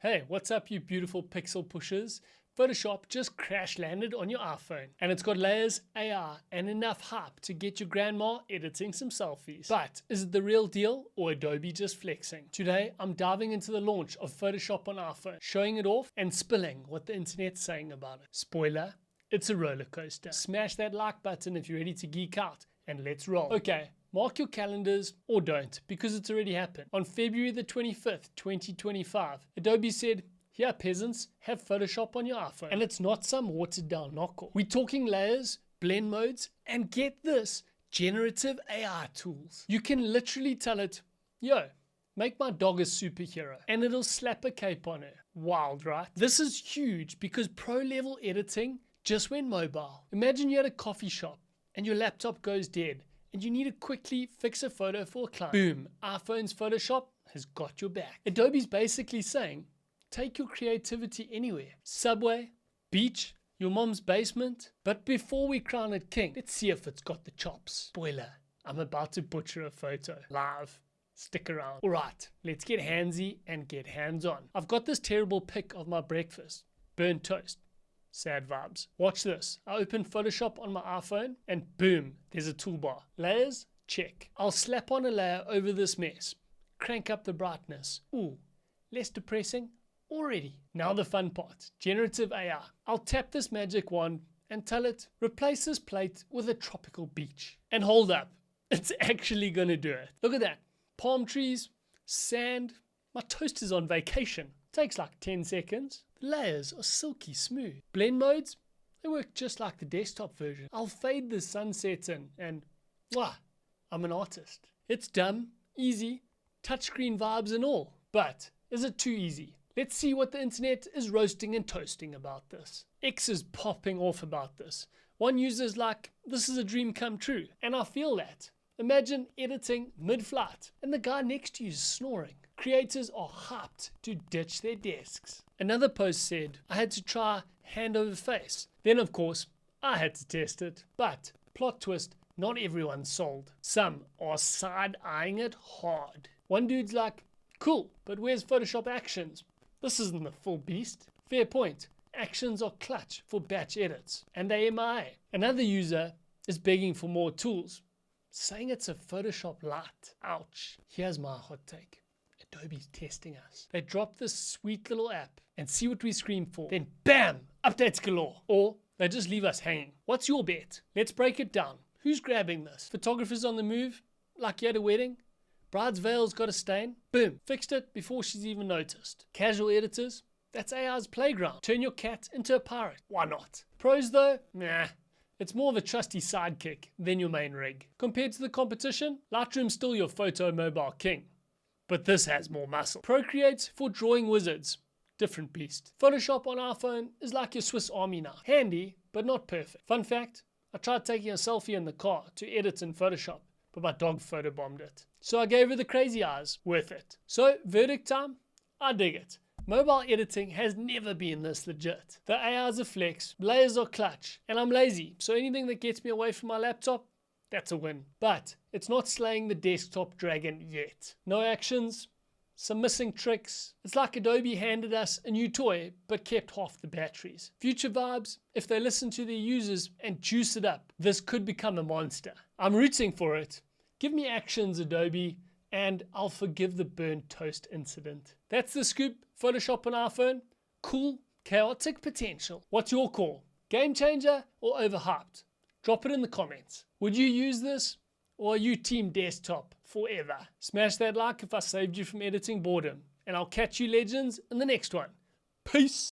Hey, what's up you beautiful pixel pushers? Photoshop just crash landed on your iPhone and it's got layers, AI and enough hype to get your grandma editing some selfies. But is it the real deal or Adobe just flexing? Today I'm diving into the launch of Photoshop on iPhone, showing it off and spilling what the internet's saying about it. Spoiler, it's a roller coaster. Smash that like button if you're ready to geek out and let's roll. Okay. Mark your calendars or don't because it's already happened. On February the 25th, 2025, Adobe said, here peasants, have Photoshop on your iPhone. And it's not some watered down knockoff. We're talking layers, blend modes, and get this, generative AI tools. You can literally tell it, yo, make my dog a superhero, and it'll slap a cape on her. Wild, right? This is huge because pro level editing just went mobile. Imagine you're at a coffee shop and your laptop goes dead and you need to quickly fix a photo for a client. Boom, iPhone's Photoshop has got your back. Adobe's basically saying, take your creativity anywhere. Subway, beach, your mom's basement. But before we crown it king, let's see if it's got the chops. Spoiler, I'm about to butcher a photo. Live. Stick around. Alright, let's get handsy and get hands-on. I've got this terrible pic of my breakfast. Burnt toast. Sad vibes. Watch this. I open Photoshop on my iPhone and boom, there's a toolbar. Layers? Check. I'll slap on a layer over this mess. Crank up the brightness. Ooh, less depressing already. Now the fun part. Generative AI. I'll tap this magic wand and tell it, replace this plate with a tropical beach. And hold up. It's actually gonna do it. Look at that. Palm trees, sand. My toast is on vacation. Takes like 10 seconds. The layers are silky smooth. Blend modes, they work just like the desktop version. I'll fade the sunsets in and I'm an artist. It's dumb, easy, touchscreen vibes and all. But is it too easy? Let's see what the internet is roasting and toasting about this. X is popping off about this. One user's like, this is a dream come true. And I feel that. Imagine editing mid-flight and the guy next to you is snoring. Creators are hyped to ditch their desks. Another post said, I had to try hand over face. Then of course, I had to test it. But, plot twist, not everyone's sold. Some are side-eyeing it hard. One dude's like, cool, but where's Photoshop Actions? This isn't the full beast. Fair point. Actions are clutch for batch edits. And they MIA. Another user is begging for more tools, saying it's a Photoshop Lite. Ouch. Here's my hot take. Adobe's testing us. They drop this sweet little app and see what we scream for. Then bam, updates galore. Or they just leave us hanging. What's your bet? Let's break it down. Who's grabbing this? Photographers on the move? Like you at a wedding? Bride's veil's got a stain? Boom, fixed it before she's even noticed. Casual editors? That's AI's playground. Turn your cat into a pirate. Why not? Pros though? Nah. It's more of a trusty sidekick than your main rig. Compared to the competition, Lightroom's still your photo mobile king. But this has more muscle. Procreate for drawing wizards. Different beast. Photoshop on iPhone is like your Swiss Army knife. Handy, but not perfect. Fun fact, I tried taking a selfie in the car to edit in Photoshop, but my dog photobombed it. So I gave her the crazy eyes. Worth it. So, verdict time? I dig it. Mobile editing has never been this legit. The AI's a flex, layers are clutch, and I'm lazy, so anything that gets me away from my laptop, that's a win. But it's not slaying the desktop dragon yet. No actions, some missing tricks. It's like Adobe handed us a new toy but kept half the batteries. Future vibes, if they listen to their users and juice it up, this could become a monster. I'm rooting for it. Give me actions, Adobe, and I'll forgive the burnt toast incident. That's the scoop. Photoshop on iPhone. Cool, chaotic potential. What's your call? Game changer or overhyped? Drop it in the comments. Would you use this? Or are you team desktop forever? Smash that like if I saved you from editing boredom. And I'll catch you legends in the next one. Peace.